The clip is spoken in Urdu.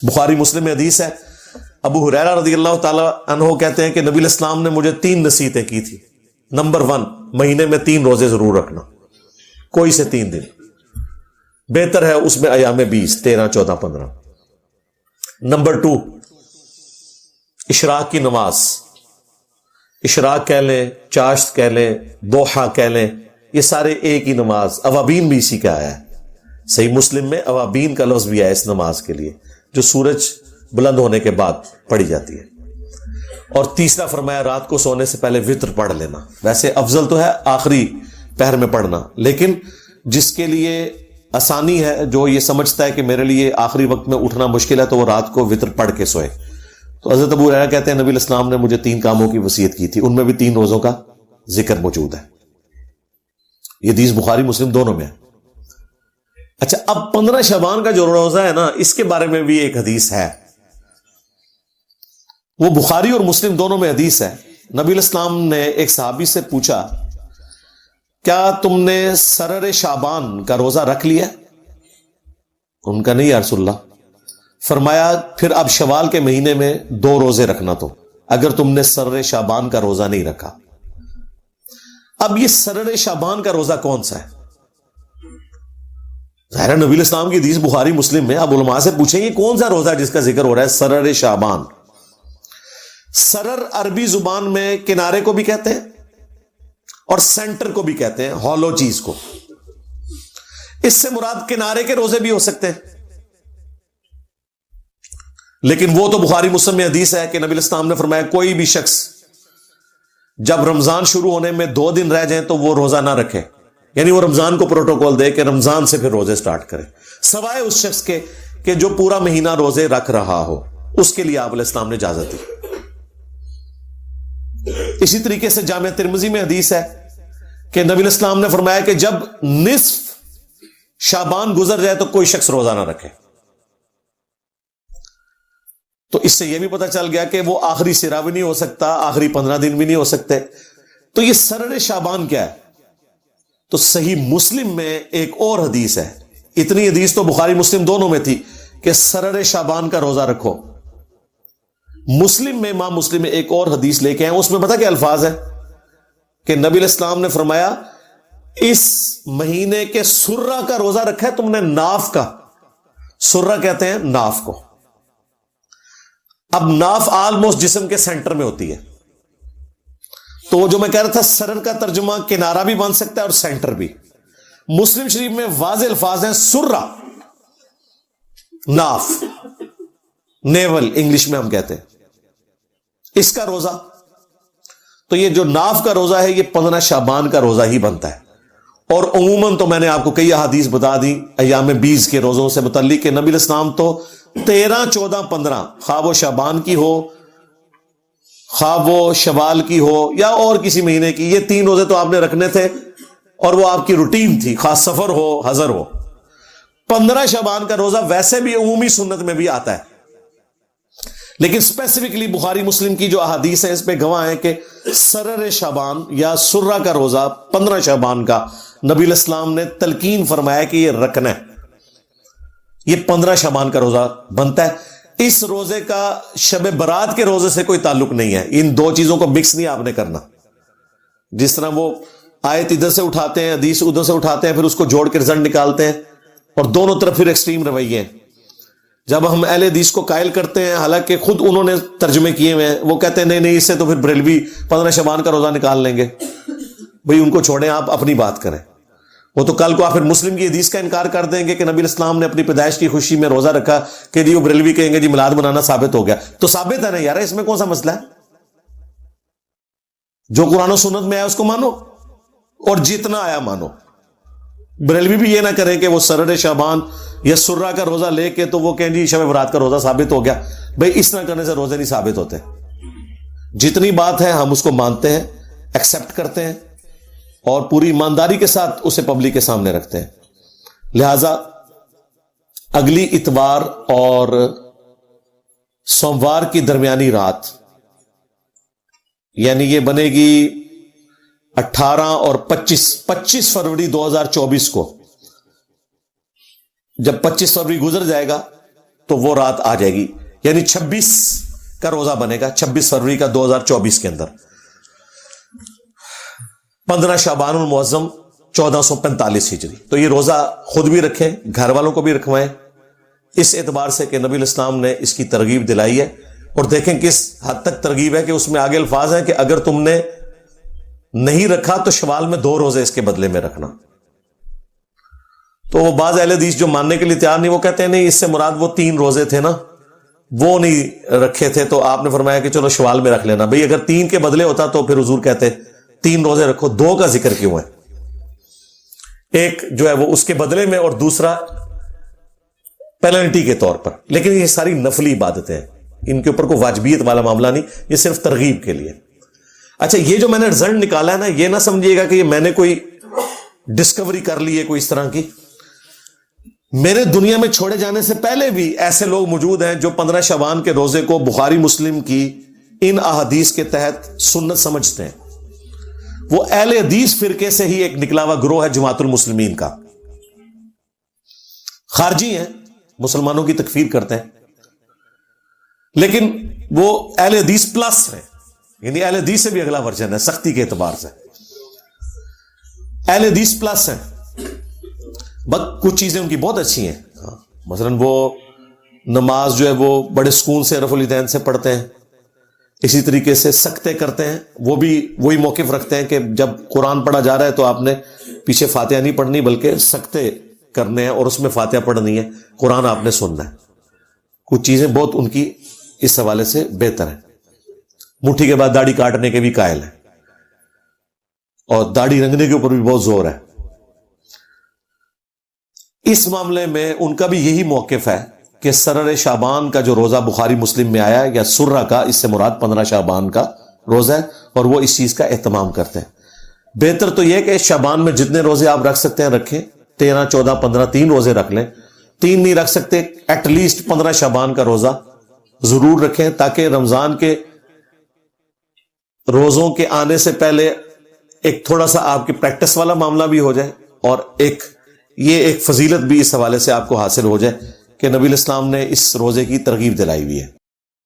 بخاری مسلم میں حدیث ہے، ابو ہریرہ رضی اللہ تعالی عنہ کہتے ہیں کہ نبی علیہ السلام نے مجھے 3 نصیحتیں کی تھی۔ نمبر 1، مہینے میں 3 روزے ضرور رکھنا، کوئی سے 3 دن، بہتر ہے اس میں ایام 20، 13، 14، 15۔ نمبر 2، اشراق کی نماز، اشراق کہہ لیں، چاشت کہہ لیں، دوحہ کہہ لیں، یہ سارے ایک ہی نماز، اوابین بھی اسی کا آیا ہے۔ صحیح مسلم میں اوابین کا لفظ بھی آیا اس نماز کے لیے، جو سورج بلند ہونے کے بعد پڑھی جاتی ہے۔ اور تیسرا فرمایا رات کو سونے سے پہلے وتر پڑھ لینا۔ ویسے افضل تو ہے آخری پہر میں پڑھنا، لیکن جس کے لیے آسانی ہے، جو یہ سمجھتا ہے کہ میرے لیے آخری وقت میں اٹھنا مشکل ہے، تو وہ رات کو وتر پڑھ کے سوئے۔ تو حضرت ابو ہریرہ کہتے ہیں نبی علیہ السلام نے مجھے 3 کاموں کی وصیت کی تھی، ان میں بھی 3 روزوں کا ذکر موجود ہے۔ یہ حدیث بخاری مسلم دونوں میں ہے۔ اچھا، اب 15 شعبان کا جو روزہ ہے نا، اس کے بارے میں بھی ایک حدیث ہے، وہ بخاری اور مسلم دونوں میں حدیث ہے۔ نبی علیہ السلام نے ایک صحابی سے پوچھا، کیا تم نے سرر شعبان کا روزہ رکھ لیا؟ ان کا نہیں یا رسول اللہ۔ فرمایا پھر اب شوال کے مہینے میں 2 روزے رکھنا، تو اگر تم نے سرر شعبان کا روزہ نہیں رکھا۔ اب یہ سرر شعبان کا روزہ کون سا ہے؟ ظاہر نبی علیہ السلام کی حدیث بخاری مسلم میں، اب علماء سے پوچھیں یہ کون سا روزہ ہے جس کا ذکر ہو رہا ہے سرر شعبان؟ سرر عربی زبان میں کنارے کو بھی کہتے ہیں اور سینٹر کو بھی کہتے ہیں، ہالو چیز کو۔ اس سے مراد کنارے کے روزے بھی ہو سکتے ہیں، لیکن وہ تو بخاری مسلم میں حدیث ہے کہ نبی علیہ السلام نے فرمایا کوئی بھی شخص جب رمضان شروع ہونے میں 2 دن رہ جائیں تو وہ روزہ نہ رکھے، یعنی وہ رمضان کو پروٹوکول دے کہ رمضان سے پھر روزے سٹارٹ کرے، سوائے اس شخص کے کہ جو پورا مہینہ روزے رکھ رہا ہو، اس کے لیے آپ علیہ السلام نے اجازت دی۔ اسی طریقے سے جامع ترمذی میں حدیث ہے کہ نبی علیہ السلام نے فرمایا کہ جب نصف شعبان گزر جائے تو کوئی شخص روزہ نہ رکھے۔ تو اس سے یہ بھی پتہ چل گیا کہ وہ آخری سرا بھی نہیں ہو سکتا، آخری 15 دن بھی نہیں ہو سکتے۔ تو یہ سرر شعبان کیا ہے؟ تو صحیح مسلم میں ایک اور حدیث ہے، اتنی حدیث تو بخاری مسلم دونوں میں تھی کہ سرر شعبان کا روزہ رکھو۔ مسلم میں، امام مسلم میں ایک اور حدیث لے کے آئے، اس میں پتہ کیا الفاظ ہے کہ نبی علیہ السلام نے فرمایا اس مہینے کے سرہ کا روزہ رکھا ہے تم نے، ناف کا، سرہ کہتے ہیں ناف کو۔ اب ناف آلموسٹ جسم کے سینٹر میں ہوتی ہے، تو جو میں کہہ رہا تھا سرر کا ترجمہ کنارہ بھی بن سکتا ہے اور سینٹر بھی۔ مسلم شریف میں واضح الفاظ ہیں سرہ، ناف، نیول انگلش میں ہم کہتے ہیں، اس کا روزہ۔ تو یہ جو ناف کا روزہ ہے یہ 15 شعبان کا روزہ ہی بنتا ہے۔ اور عموماً تو میں نے آپ کو کئی احادیث بتا دی ایام 20 کے روزوں سے متعلق کہ نبی علیہ السلام تو 13، 14، 15، خواہ وہ شعبان کی ہو، خواہ وہ شوال کی ہو یا اور کسی مہینے کی، یہ 3 روزے تو آپ نے رکھنے تھے اور وہ آپ کی روٹین تھی، خواہ سفر ہو حضر ہو۔ 15 شعبان کا روزہ ویسے بھی عمومی سنت میں بھی آتا ہے، لیکن اسپیسیفکلی بخاری مسلم کی جو احادیث ہیں اس پہ گواہ ہیں کہ سرر شعبان یا سرہ کا روزہ 15 شعبان کا نبی علیہ السلام نے تلقین فرمایا کہ یہ رکھنا ہے، یہ 15 شعبان کا روزہ بنتا ہے۔ اس روزے کا شب برات کے روزے سے کوئی تعلق نہیں ہے، ان 2 چیزوں کو مکس نہیں آپ نے کرنا۔ جس طرح وہ آیت ادھر سے اٹھاتے ہیں، حدیث ادھر سے اٹھاتے ہیں، پھر اس کو جوڑ کے رزلٹ نکالتے ہیں، اور دونوں طرف پھر ایکسٹریم رویے ہیں۔ جب ہم اہل حدیث کو قائل کرتے ہیں، حالانکہ خود انہوں نے ترجمے کیے ہوئے ہیں، وہ کہتے ہیں نہیں نہیں، اس سے تو پھر بریلوی 15 شعبان کا روزہ نکال لیں گے۔ بھئی ان کو چھوڑیں، آپ اپنی بات کریں۔ وہ تو کل کو آپ پھر مسلم کی حدیث کا انکار کر دیں گے کہ نبی علیہ السلام نے اپنی پیدائش کی خوشی میں روزہ رکھا کہ جی وہ بریلوی کہیں گے جی میلاد منانا ثابت ہو گیا۔ تو ثابت ہے نا یار، اس میں کون سا مسئلہ ہے؟ جو قرآن و سنت میں آیا اس کو مانو اور جتنا آیا مانو۔ بریلوی بھی یہ نہ کریں کہ وہ سرر شعبان یا سرہ کا روزہ لے کے تو وہ کہیں جی شب برات کا روزہ ثابت ہو گیا۔ بھئی اس طرح کرنے سے روزے نہیں ثابت ہوتے۔ جتنی بات ہے ہم اس کو مانتے ہیں، ایکسپٹ کرتے ہیں اور پوری ایمانداری کے ساتھ اسے پبلک کے سامنے رکھتے ہیں۔ لہذا اگلی اتوار اور سوموار کی درمیانی رات، یعنی یہ بنے گی 18 اور 25 فروری 2024 کو، جب 25 فروری گزر جائے گا تو وہ رات آ جائے گی، یعنی 26 کا روزہ بنے گا، 26 فروری کا 2024 کے اندر، 15 شعبان المعظم 1445 ہجری۔ تو یہ روزہ خود بھی رکھیں، گھر والوں کو بھی رکھوائیں، اس اعتبار سے کہ نبی الاسلام نے اس کی ترغیب دلائی ہے۔ اور دیکھیں کس حد تک ترغیب ہے کہ اس میں آگے الفاظ ہیں کہ اگر تم نے نہیں رکھا تو شوال میں 2 روزے اس کے بدلے میں رکھنا۔ تو وہ بعض اہل حدیث جو ماننے کے لیے تیار نہیں، وہ کہتے ہیں نہیں، اس سے مراد وہ 3 روزے تھے نا، وہ نہیں رکھے تھے، تو آپ نے فرمایا کہ چلو شوال میں رکھ لینا۔ بھئی اگر 3 کے بدلے ہوتا تو پھر حضور کہتے 3 روزے رکھو، 2 کا ذکر کیوں ہے؟ ایک جو ہے وہ اس کے بدلے میں، اور دوسرا پینلٹی کے طور پر۔ لیکن یہ ساری نفلی عبادتیں ہیں، ان کے اوپر کوئی واجبیت والا معاملہ نہیں، یہ صرف ترغیب کے لیے۔ اچھا، یہ جو میں نے رزلٹ نکالا ہے نا، یہ نہ سمجھیے گا کہ یہ میں نے کوئی ڈسکوری کر لی ہے کوئی اس طرح کی۔ میرے دنیا میں چھوڑے جانے سے پہلے بھی ایسے لوگ موجود ہیں جو 15 شعبان کے روزے کو بخاری مسلم کی ان احادیث کے تحت سنت سمجھتے ہیں۔ وہ اہل حدیث فرقے سے ہی ایک نکلا ہوا گروہ ہے جماعت المسلمین کا، خارجی ہیں، مسلمانوں کی تکفیر کرتے ہیں، لیکن وہ اہل حدیث پلس ہیں، یعنی اہل حدیث سے بھی اگلا ورژن ہے سختی کے اعتبار سے، اہل حدیث پلس ہیں۔ بس کچھ چیزیں ان کی بہت اچھی ہیں، مثلا وہ نماز جو ہے وہ بڑے سکون سے رفع الیدین سے پڑھتے ہیں، اسی طریقے سے سکتے کرتے ہیں، وہ بھی وہی موقف رکھتے ہیں کہ جب قرآن پڑھا جا رہا ہے تو آپ نے پیچھے فاتحہ نہیں پڑھنی بلکہ سکتے کرنے ہیں اور اس میں فاتحہ پڑھنی ہے، قرآن آپ نے سننا ہے۔ کچھ چیزیں بہت ان کی اس حوالے سے بہتر ہیں۔ مٹھی کے بعد داڑھی کاٹنے کے بھی قائل ہیں، اور داڑھی رنگنے کے اوپر بھی بہت زور ہے۔ اس معاملے میں ان کا بھی یہی موقف ہے کہ سرر شعبان کا جو روزہ بخاری مسلم میں آیا یا سرہ کا، اس سے مراد 15 شعبان کا روزہ ہے، اور وہ اس چیز کا اہتمام کرتے ہیں۔ بہتر تو یہ کہ شعبان میں جتنے روزے آپ رکھ سکتے ہیں رکھیں، 13 14 15 3 روزے رکھ لیں، 3 نہیں رکھ سکتے ایٹ لیسٹ 15 شعبان کا روزہ ضرور رکھیں، تاکہ رمضان کے روزوں کے آنے سے پہلے ایک تھوڑا سا آپ کی پریکٹس والا معاملہ بھی ہو جائے، اور یہ ایک فضیلت بھی اس حوالے سے آپ کو حاصل ہو جائے کہ نبی الاسلام نے اس روزے کی ترغیب دلائی ہوئی ہے۔